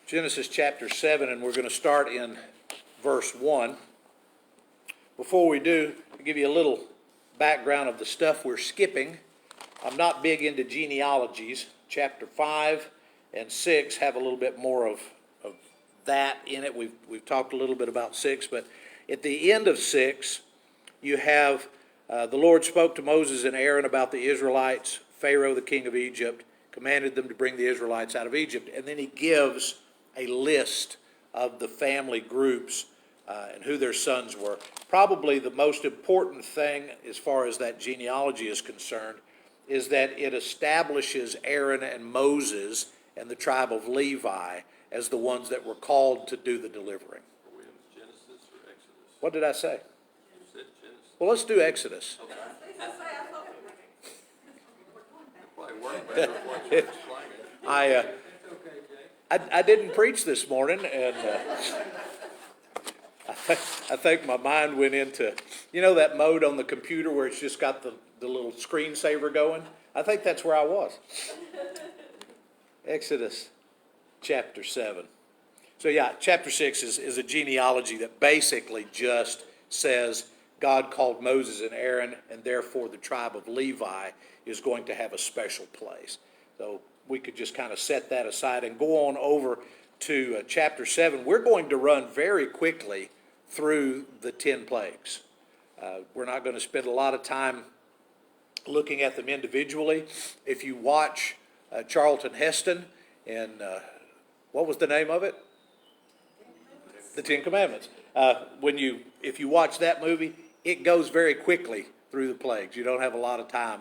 Genesis chapter 7, and we're going to start in verse 1. Before we do, I'll give you a little background of the stuff we're skipping. I'm not big into genealogies. Chapter 5 and 6 have a little bit more of that in it. We've talked a little bit about 6, but at the end of 6, you have the Lord spoke to Moses and Aaron about the Israelites. Pharaoh, the king of Egypt, commanded them to bring the Israelites out of Egypt. And then he gives a list of the family groups and who their sons were. Probably the most important thing as far as that genealogy is concerned is that it establishes Aaron and Moses and the tribe of Levi as the ones that were called to do the delivering. Are we in Genesis or Exodus? What did I say? You said Genesis. Well, let's do Exodus. Okay. It probably worked better if what you explained. I didn't preach this morning, and I think my mind went into, that mode on the computer where it's just got the little screensaver going? I think that's where I was. Exodus chapter 7. So chapter 6 is a genealogy that basically just says God called Moses and Aaron, and therefore the tribe of Levi is going to have a special place. So we could just kind of set that aside and go on over to chapter 7. We're going to run very quickly through the 10 plagues. We're not going to spend a lot of time looking at them individually. If you watch Charlton Heston and what was the name of it? The 10 Commandments. If you watch that movie, it goes very quickly through the plagues. You don't have a lot of time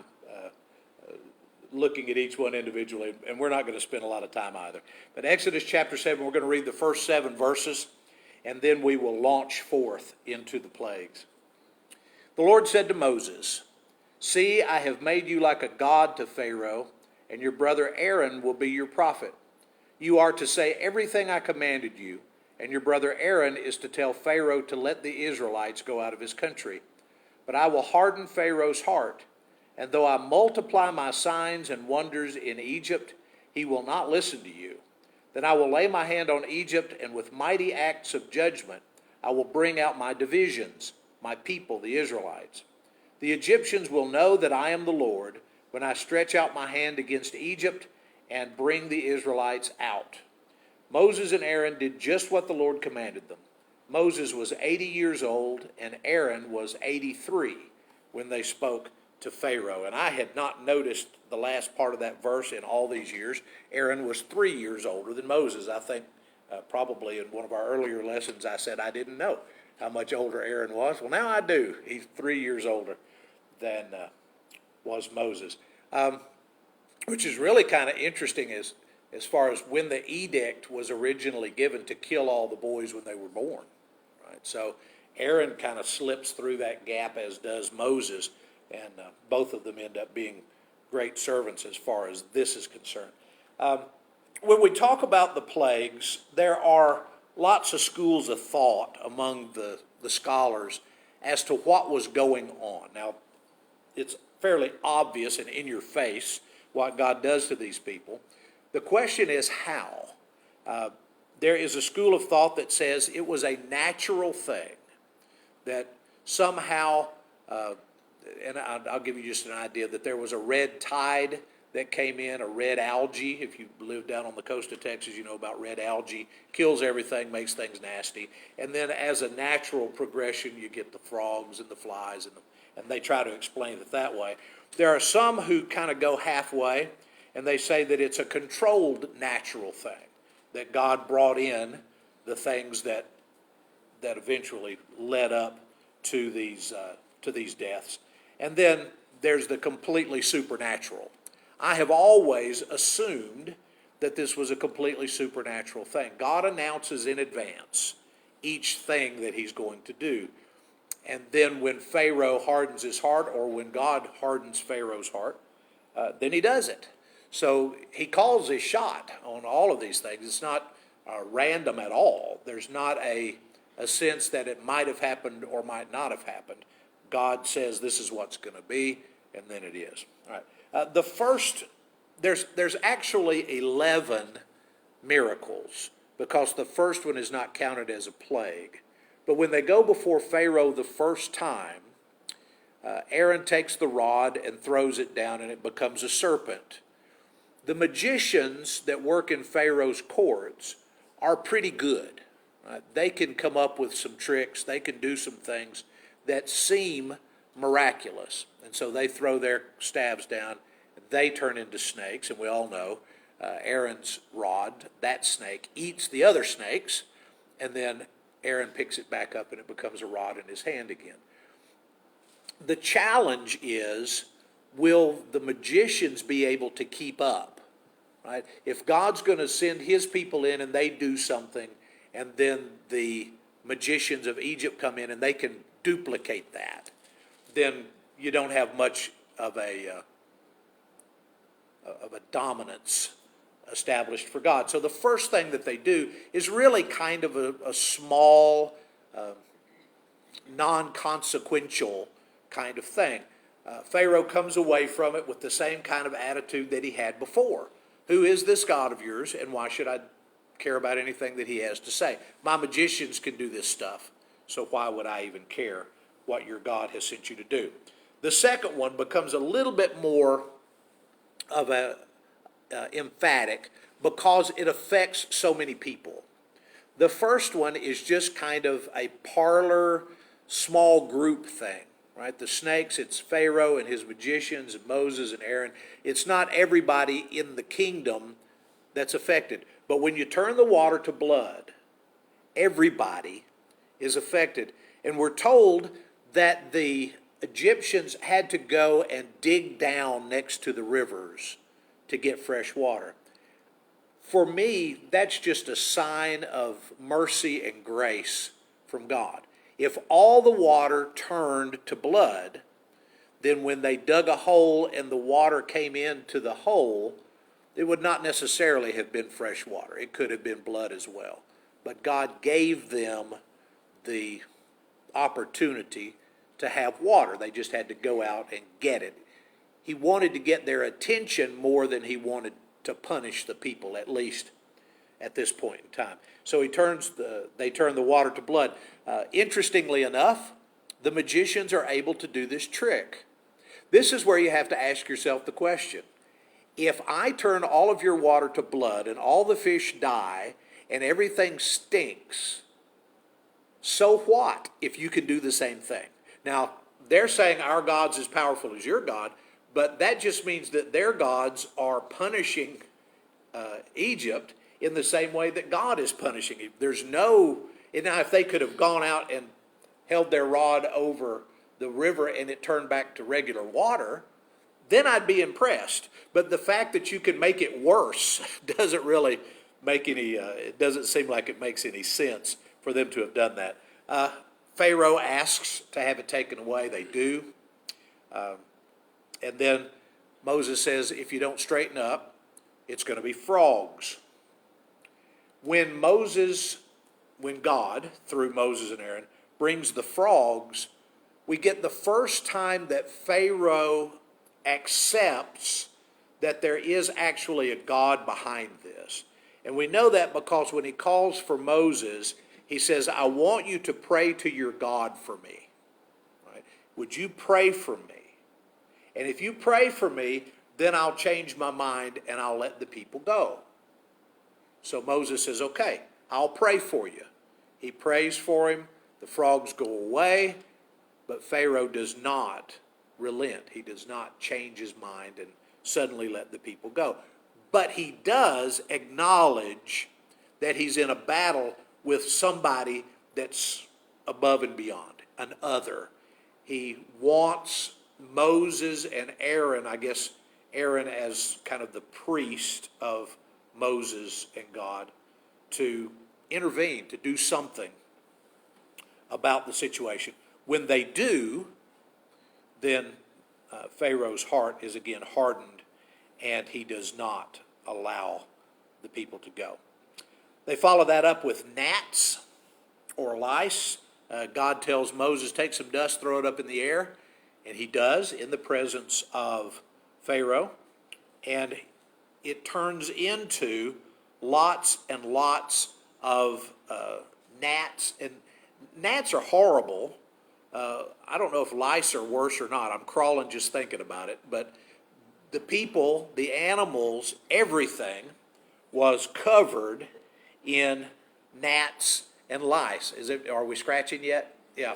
looking at each one individually, and we're not going to spend a lot of time either. But Exodus chapter 7, we're going to read the first 7 verses, and then we will launch forth into the plagues. The Lord said to Moses, "See, I have made you like a god to Pharaoh, and your brother Aaron will be your prophet. You are to say everything I commanded you, and your brother Aaron is to tell Pharaoh to let the Israelites go out of his country. But I will harden Pharaoh's heart, and though I multiply my signs and wonders in Egypt, he will not listen to you. Then I will lay my hand on Egypt, and with mighty acts of judgment I will bring out my divisions, my people, the Israelites. The Egyptians will know that I am the Lord when I stretch out my hand against Egypt and bring the Israelites out." Moses and Aaron did just what the Lord commanded them. Moses was 80 years old, and Aaron was 83 when they spoke to Pharaoh. And I had not noticed the last part of that verse in all these years. Aaron was 3 years older than Moses. I think probably in one of our earlier lessons I said I didn't know how much older Aaron was. Well, now I do. He's 3 years older than was Moses. Which is really kind of interesting as far as when the edict was originally given to kill all the boys when they were born. Right? So Aaron kind of slips through that gap, as does Moses, and both of them end up being great servants as far as this is concerned. When we talk about the plagues, there are lots of schools of thought among the scholars as to what was going on. Now, it's fairly obvious and in your face what God does to these people. The question is how. There is a school of thought that says it was a natural thing, that somehow, and I'll give you just an idea, that there was a red tide that came in, a red algae. If you live down on the coast of Texas, you know about red algae. Kills everything, makes things nasty. And then as a natural progression, you get the frogs and the flies, and they try to explain it that way. There are some who kind of go halfway, and they say that it's a controlled natural thing, that God brought in the things that eventually led up to these deaths. And then there's the completely supernatural. I have always assumed that this was a completely supernatural thing. God announces in advance each thing that he's going to do. And then when Pharaoh hardens his heart, or when God hardens Pharaoh's heart, then he does it. So he calls his shot on all of these things. It's not random at all. There's not a sense that it might have happened or might not have happened. God says this is what's going to be, and then it is. All right. There's actually 11 miracles because the first one is not counted as a plague. But when they go before Pharaoh the first time, Aaron takes the rod and throws it down, and it becomes a serpent. The magicians that work in Pharaoh's courts are pretty good. They can come up with some tricks. They can do some things that seem miraculous. And so they throw their staves down. They turn into snakes. And we all know Aaron's rod, that snake, eats the other snakes. And then Aaron picks it back up and it becomes a rod in his hand again. The challenge is, will the magicians be able to keep up? Right? If God's going to send his people in and they do something, and then the magicians of Egypt come in and they can duplicate that, then you don't have much of a dominance established for God. So the first thing that they do is really kind of a small, non-consequential kind of thing. Pharaoh comes away from it with the same kind of attitude that he had before. Who is this God of yours, and why should I care about anything that he has to say? My magicians can do this stuff, so why would I even care what your God has sent you to do? The second one becomes a little bit more of a emphatic, because it affects so many people. The first one is just kind of a parlor, small group thing. Right? The snakes, it's Pharaoh and his magicians and Moses and Aaron. It's not everybody in the kingdom that's affected. But when you turn the water to blood, everybody is affected. And we're told that the Egyptians had to go and dig down next to the rivers to get fresh water. For me, that's just a sign of mercy and grace from God. If all the water turned to blood, then when they dug a hole and the water came into the hole, it would not necessarily have been fresh water. It could have been blood as well. But God gave them the opportunity to have water. They just had to go out and get it. He wanted to get their attention more than he wanted to punish the people, at least at this point in time. So they turn the water to blood. Interestingly enough, the magicians are able to do this trick. This is where you have to ask yourself the question: if I turn all of your water to blood and all the fish die and everything stinks, so what if you can do the same thing? Now, they're saying our God's as powerful as your God, but that just means that their gods are punishing Egypt in the same way that God is punishing Egypt. There's no, now if they could have gone out and held their rod over the river and it turned back to regular water, then I'd be impressed. But the fact that you can make it worse doesn't really make any, it doesn't seem like it makes any sense for them to have done that. Pharaoh asks to have it taken away. They do. And then Moses says, if you don't straighten up, it's going to be frogs. When God, through Moses and Aaron, brings the frogs, we get the first time that Pharaoh accepts that there is actually a God behind this. And we know that because when he calls for Moses, he says, I want you to pray to your God for me. Right? Would you pray for me? And if you pray for me, then I'll change my mind and I'll let the people go. So Moses says, okay, I'll pray for you. He prays for him. The frogs go away, but Pharaoh does not relent. He does not change his mind and suddenly let the people go. But he does acknowledge that he's in a battle with somebody that's above and beyond, an other. He wants Moses and Aaron, I guess Aaron as kind of the priest of Moses and God, to intervene, to do something about the situation. When they do, then Pharaoh's heart is again hardened, and he does not allow the people to go. They follow that up with gnats or lice. God tells Moses, take some dust, throw it up in the air, and he does in the presence of Pharaoh, and it turns into lots and lots of gnats. And gnats are horrible. I don't know if lice are worse or not. I'm crawling just thinking about it. But the people, the animals, everything was covered in gnats and lice. Are we scratching yet? Yeah.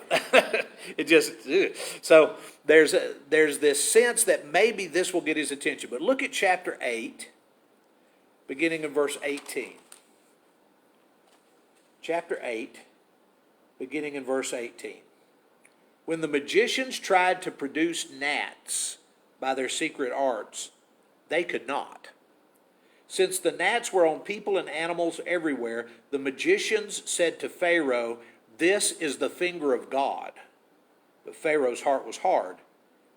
It just, so there's this sense that maybe this will get his attention. But look at chapter 8, beginning in verse 18. Chapter 8, beginning in verse 18. When the magicians tried to produce gnats by their secret arts, they could not. Since the gnats were on people and animals everywhere, the magicians said to Pharaoh, "This is the finger of God." But Pharaoh's heart was hard,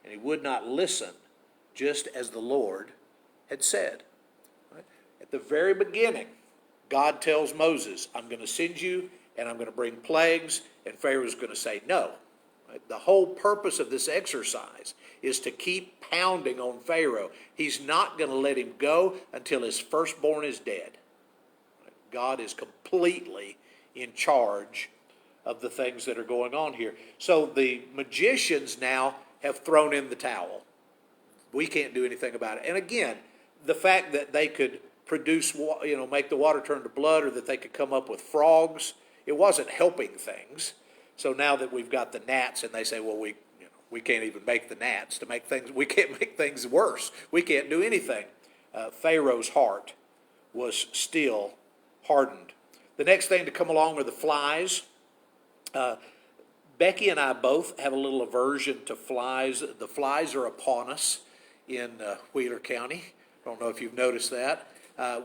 and he would not listen, just as the Lord had said. Right? At the very beginning, God tells Moses, "I'm going to send you, and I'm going to bring plagues," and Pharaoh's going to say no. Right? The whole purpose of this exercise is to keep pounding on Pharaoh. He's not going to let him go until his firstborn is dead. Right? God is completely in charge of the things that are going on here. So the magicians now have thrown in the towel. We can't do anything about it. And again, the fact that they could produce, make the water turn to blood, or that they could come up with frogs, it wasn't helping things. So now that we've got the gnats, and they say, well, we can't even make the gnats to make things, we can't make things worse. We can't do anything. Pharaoh's heart was still hardened. The next thing to come along are the flies. Becky and I both have a little aversion to flies. The flies are upon us in Wheeler County. I don't know if you've noticed that.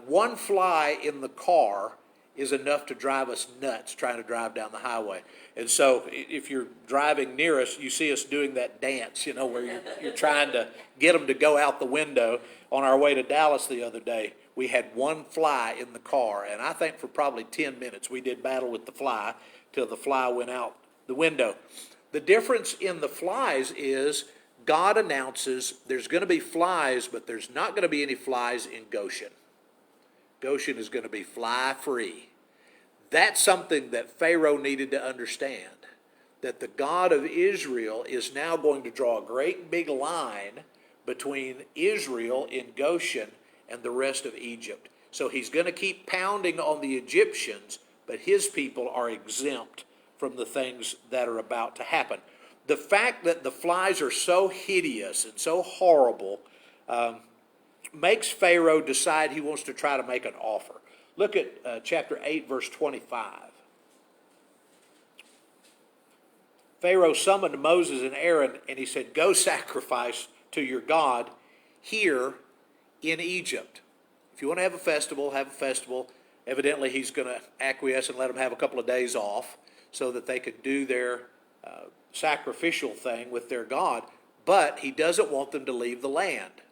One fly in the car is enough to drive us nuts trying to drive down the highway. And so if you're driving near us, you see us doing that dance, where you're trying to get them to go out the window. On our way to Dallas the other day, we had one fly in the car, and I think for probably 10 minutes we did battle with the fly till the fly went out the window. The difference in the flies is God announces there's going to be flies, but there's not going to be any flies in Goshen. Goshen is going to be fly-free. That's something that Pharaoh needed to understand, that the God of Israel is now going to draw a great big line between Israel in Goshen and the rest of Egypt. So he's going to keep pounding on the Egyptians, but his people are exempt from the things that are about to happen. The fact that the flies are so hideous and so horrible makes Pharaoh decide he wants to try to make an offer. Look at chapter 8, verse 25. Pharaoh summoned Moses and Aaron, and he said, "Go sacrifice to your God here in Egypt." If you want to have a festival, have a festival. Evidently, he's going to acquiesce and let them have a couple of days off so that they could do their sacrificial thing with their God. But he doesn't want them to leave the land.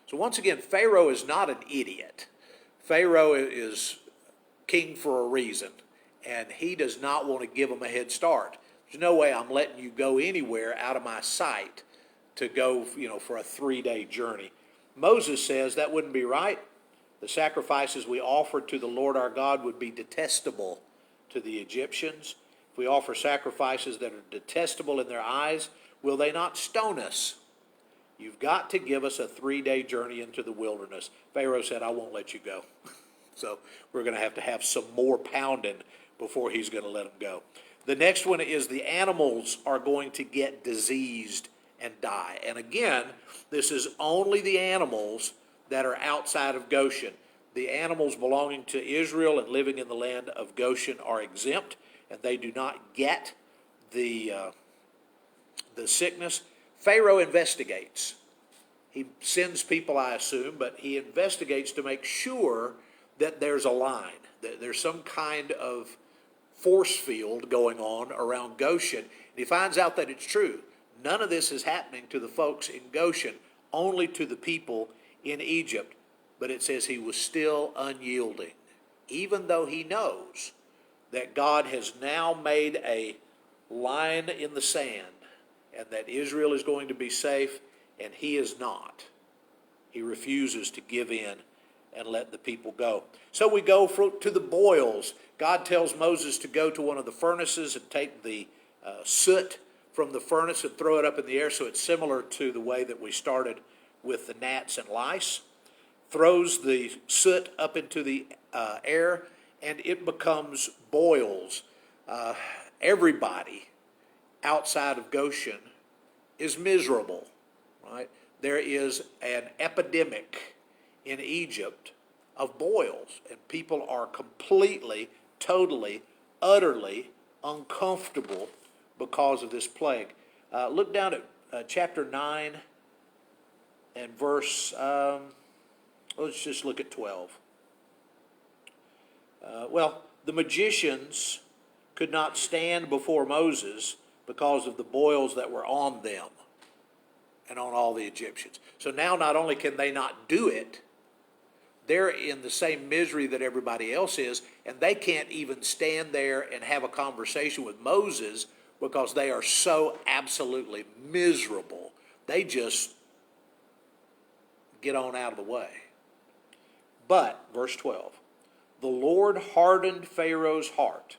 So once again, Pharaoh is not an idiot. Pharaoh is king for a reason, and he does not want to give them a head start. There's no way I'm letting you go anywhere out of my sight to go, for a 3-day journey. Moses says that wouldn't be right. The sacrifices we offered to the Lord our God would be detestable to the Egyptians. If we offer sacrifices that are detestable in their eyes, will they not stone us? You've got to give us a 3-day journey into the wilderness. Pharaoh said, I won't let you go. So we're going to have some more pounding before he's going to let them go. The next one is the animals are going to get diseased and die. And again, this is only the animals that are outside of Goshen. The animals belonging to Israel and living in the land of Goshen are exempt, and they do not get the sickness. Pharaoh investigates. He sends people, I assume, but he investigates to make sure that there's a line, that there's some kind of force field going on around Goshen. And he finds out that it's true. None of this is happening to the folks in Goshen, only to the people in Egypt. But it says he was still unyielding, even though he knows that God has now made a line in the sand and that Israel is going to be safe, and he is not. He refuses to give in and let the people go. So we go to the boils. God tells Moses to go to one of the furnaces and take the soot from the furnace and throw it up in the air. So it's similar to the way that we started with the gnats and lice. Throws the soot up into the air, and it becomes boils. Everybody outside of Goshen is miserable, right? There is an epidemic in Egypt of boils, and people are completely, totally, utterly uncomfortable because of this plague. Look down at chapter 9 and verse, let's just look at 12. The magicians could not stand before Moses because of the boils that were on them and on all the Egyptians. So now not only can they not do it, they're in the same misery that everybody else is, and they can't even stand there and have a conversation with Moses because they are so absolutely miserable. They just get on out of the way. But, verse 12, the Lord hardened Pharaoh's heart,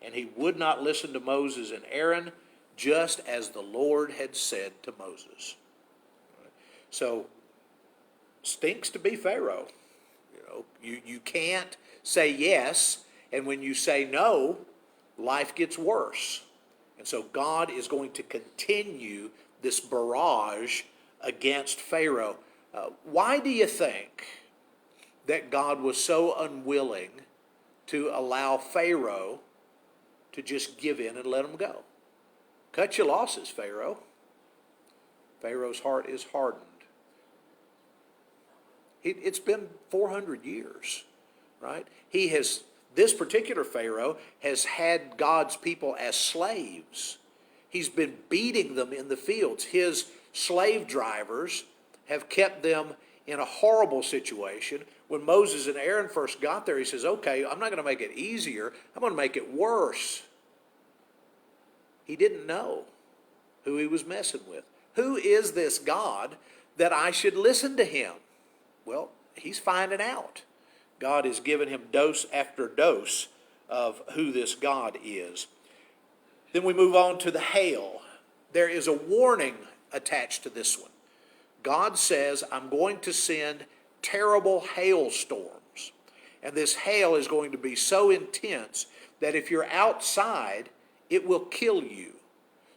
and he would not listen to Moses and Aaron, just as the Lord had said to Moses. So, stinks to be Pharaoh. You can't say yes, and when you say no, life gets worse. And so God is going to continue this barrage against Pharaoh. Why do you think that God was so unwilling to allow Pharaoh to just give in and let him go? Cut your losses, Pharaoh. Pharaoh's heart is hardened. It's been 400 years, right? This particular Pharaoh has had God's people as slaves. He's been beating them in the fields. His slave drivers have kept them in a horrible situation. When Moses and Aaron first got there, he says, okay, I'm not going to make it easier. I'm going to make it worse. He didn't know who he was messing with. Who is this God that I should listen to him? Well, he's finding out. God has given him dose after dose of who this God is. Then we move on to the hail. There is a warning attached to this one. God says, I'm going to send terrible hailstorms. And this hail is going to be so intense that if you're outside, it will kill you.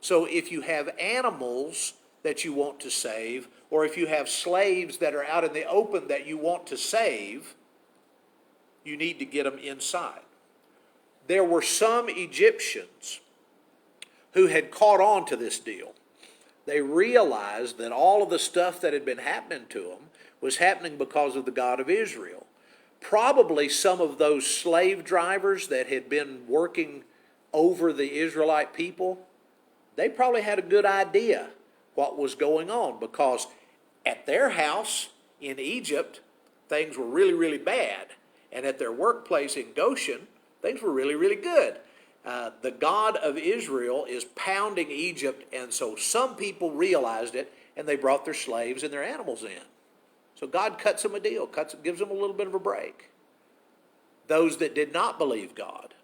So if you have animals that you want to save, or if you have slaves that are out in the open that you want to save, you need to get them inside. There were some Egyptians who had caught on to this deal. They realized that all of the stuff that had been happening to them was happening because of the God of Israel. Probably some of those slave drivers that had been working over the Israelite people, they probably had a good idea what was going on, because at their house in Egypt, things were really, really bad. And at their workplace in Goshen, things were really, really good. The God of Israel is pounding Egypt, and so some people realized it, and they brought their slaves and their animals in. So God cuts them a deal, gives them a little bit of a break. Those that did not believe God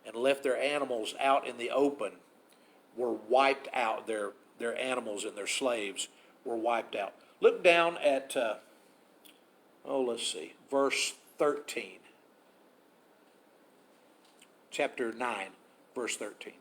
and left their animals out in the open were wiped out. Their animals and their slaves were wiped out. Look down at, verse 13. Chapter 9, verse 13.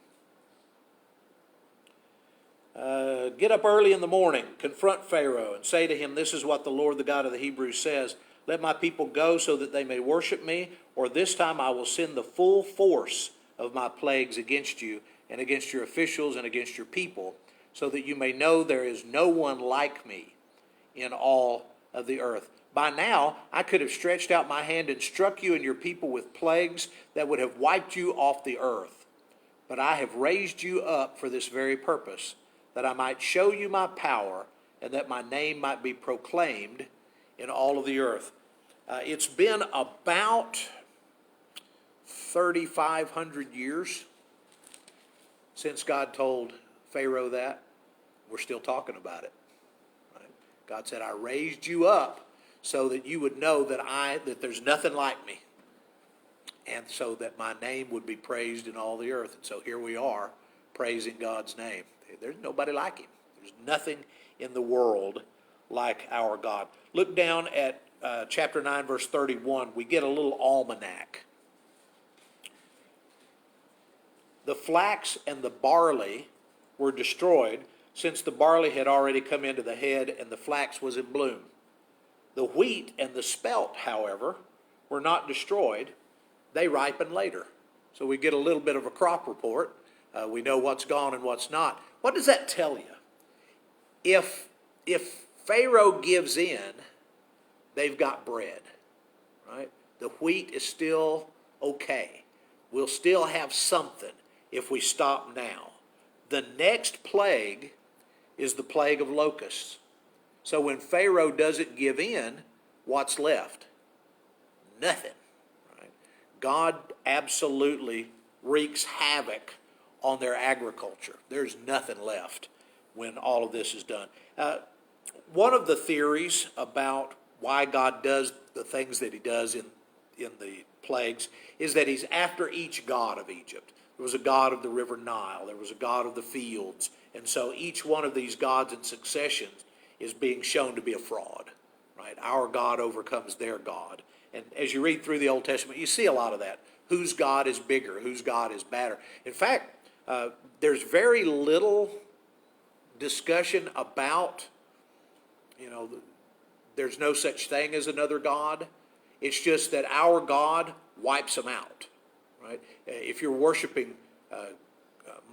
Get up early in the morning, confront Pharaoh, and say to him, this is what the Lord, the God of the Hebrews, says. Let my people go so that they may worship me, or this time I will send the full force of my plagues against you and against your officials and against your people, so that you may know there is no one like me in all of the earth. By now, I could have stretched out my hand and struck you and your people with plagues that would have wiped you off the earth. But I have raised you up for this very purpose, that I might show you my power and that my name might be proclaimed in all of the earth. It's been about 3,500 years since God told Pharaoh that. We're still talking about it. Right? God said, I raised you up so that you would know that there's nothing like me, and so that my name would be praised in all the earth. And so here we are, praising God's name. There's nobody like him. There's nothing in the world like our God. Look down at chapter 9, verse 31. We get a little almanac. The flax and the barley were destroyed, since the barley had already come into the head and the flax was in bloom. The wheat and the spelt, however, were not destroyed. They ripen later. So we get a little bit of a crop report. We know what's gone and what's not. What does that tell you? If Pharaoh gives in, they've got bread, right? The wheat is still okay. We'll still have something if we stop now. The next plague is the plague of locusts. So when Pharaoh doesn't give in, what's left? Nothing. Right? God absolutely wreaks havoc on their agriculture. There's nothing left when all of this is done. One of the theories about why God does the things that he does in the plagues is that he's after each god of Egypt. There was a god of the river Nile. There was a god of the fields. And so each one of these gods in succession is being shown to be a fraud. Right? Our God overcomes their God. And as you read through the Old Testament, you see a lot of that. Whose God is bigger? Whose God is badder? In fact, there's very little discussion about, there's no such thing as another God. It's just that our God wipes them out. Right? If you're worshiping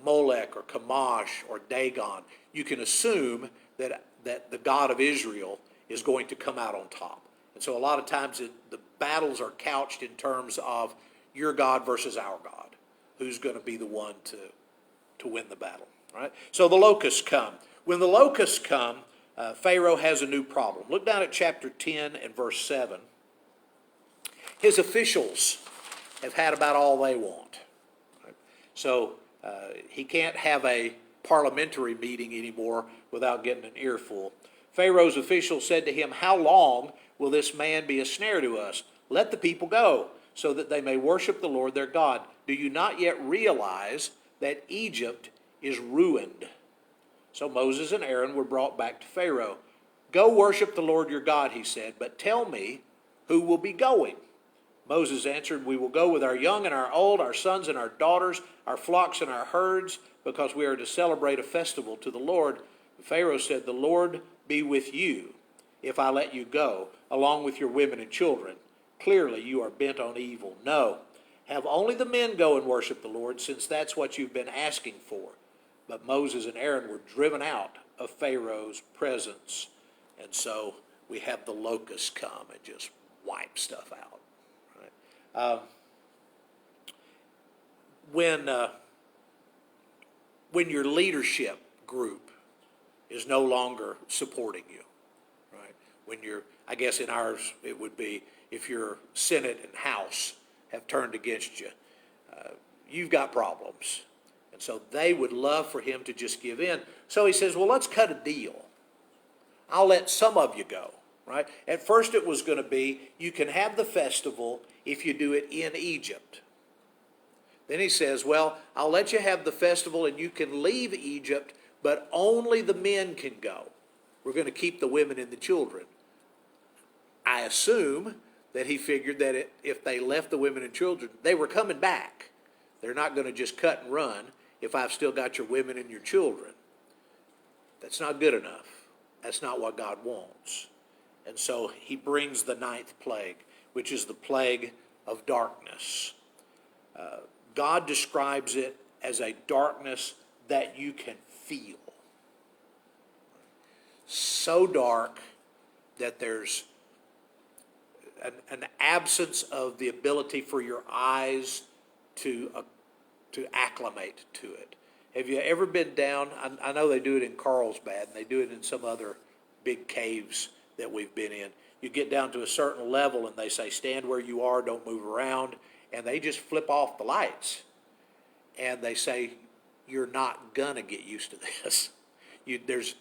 Molech or Chemosh or Dagon, you can assume that the God of Israel is going to come out on top. And so a lot of times the battles are couched in terms of your God versus our God. Who's going to be the one to win the battle? Right? So the locusts come. When the locusts come, Pharaoh has a new problem. Look down at chapter 10 and verse 7. His officials have had about all they want. Right? So he can't have a parliamentary meeting anymore without getting an earful. Pharaoh's officials said to him, "How long will this man be a snare to us? Let the people go, so that they may worship the Lord their God. Do you not yet realize that Egypt is ruined?" So Moses and Aaron were brought back to Pharaoh. "Go worship the Lord your God," he said, "but tell me who will be going." Moses answered, "We will go with our young and our old, our sons and our daughters, our flocks and our herds, because we are to celebrate a festival to the Lord." Pharaoh said, "The Lord be with you if I let you go, along with your women and children. Clearly you are bent on evil. No, have only the men go and worship the Lord, since that's what you've been asking for." But Moses and Aaron were driven out of Pharaoh's presence. And so we have the locusts come and just wipe stuff out. Right? When your leadership group is no longer supporting you, right? When I guess in ours it would be if your Senate and House have turned against you, you've got problems. And so they would love for him to just give in. So he says, well, let's cut a deal. I'll let some of you go, right? At first it was going to be, you can have the festival if you do it in Egypt. Then he says, well, I'll let you have the festival and you can leave Egypt, but only the men can go. We're going to keep the women and the children. I assume that he figured that if they left the women and children, they were coming back. They're not going to just cut and run if I've still got your women and your children. That's not good enough. That's not what God wants. And so he brings the ninth plague, which is the plague of darkness. God describes it as a darkness that you can feel. So dark that there's an absence of the ability for your eyes to acclimate to it. Have you ever been down? I know they do it in Carlsbad, and they do it in some other big caves that we've been in. You get down to a certain level, and they say, stand where you are, don't move around, and they just flip off the lights. And they say, you're not going to get used to this. There's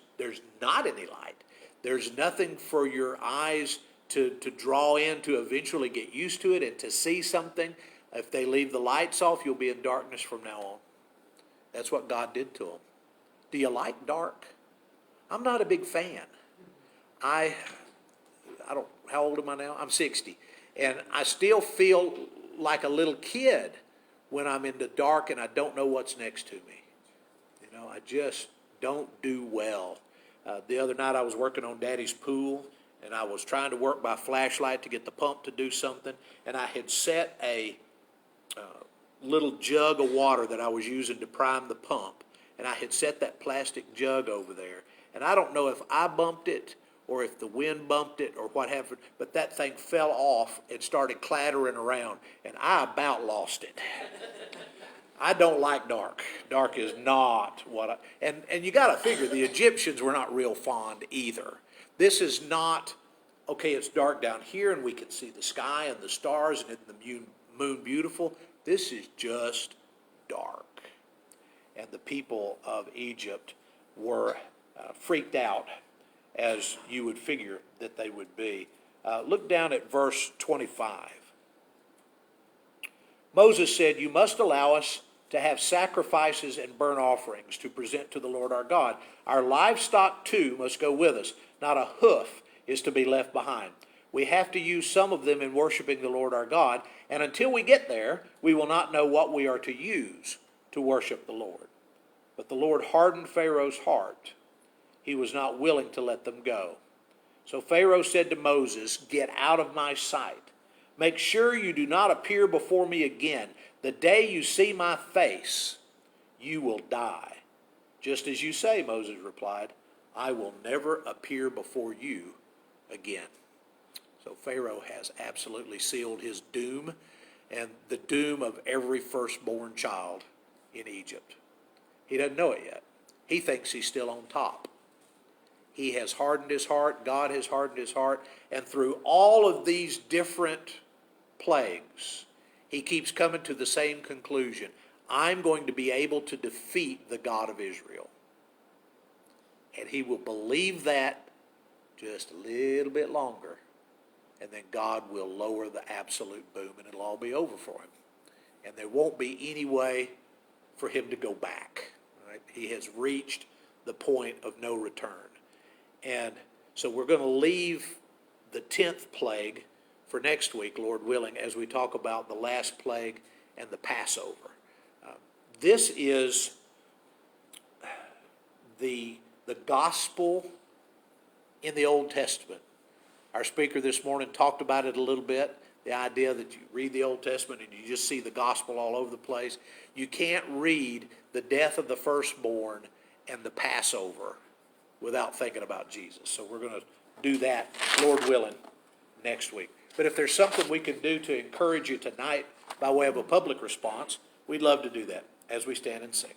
not any light. There's nothing for your eyes to draw in, to eventually get used to it and to see something. If they leave the lights off, you'll be in darkness from now on. That's what God did to them. Do you like dark? I'm not a big fan. I don't, how old am I now? I'm 60. And I still feel like a little kid when I'm in the dark and I don't know what's next to me. You know, I just don't do well. The other night I was working on Daddy's pool, and I was trying to work by flashlight to get the pump to do something, and I had set a little jug of water that I was using to prime the pump, and I had set that plastic jug over there, and I don't know if I bumped it or if the wind bumped it or what happened, but that thing fell off and started clattering around, and I about lost it. I don't like dark. Dark is not what I, and you got to figure the Egyptians were not real fond either. This is not, okay, it's dark down here and we can see the sky and the stars and the moon beautiful. This is just dark. And the people of Egypt were freaked out, as you would figure that they would be. Look down at verse 25. Moses said, "You must allow us to have sacrifices and burnt offerings to present to the Lord our God. Our livestock too must go with us. Not a hoof is to be left behind. We have to use some of them in worshiping the Lord our God, and until we get there, we will not know what we are to use to worship the Lord." But the Lord hardened Pharaoh's heart. He was not willing to let them go. So Pharaoh said to Moses, "Get out of my sight. Make sure you do not appear before me again. The day you see my face, you will die." "Just as you say," Moses replied, "I will never appear before you again." So Pharaoh has absolutely sealed his doom and the doom of every firstborn child in Egypt. He doesn't know it yet. He thinks he's still on top. He has hardened his heart. God has hardened his heart. And through all of these different plagues, he keeps coming to the same conclusion. I'm going to be able to defeat the God of Israel. And he will believe that just a little bit longer. And then God will lower the absolute boom and it'll all be over for him. And there won't be any way for him to go back. Right? He has reached the point of no return. And so we're going to leave the 10th plague for next week, Lord willing, as we talk about the last plague and the Passover. This is the gospel in the Old Testament. Our speaker this morning talked about it a little bit, the idea that you read the Old Testament and you just see the gospel all over the place. You can't read the death of the firstborn and the Passover without thinking about Jesus. So we're going to do that, Lord willing, next week. But if there's something we can do to encourage you tonight by way of a public response, we'd love to do that as we stand and sing.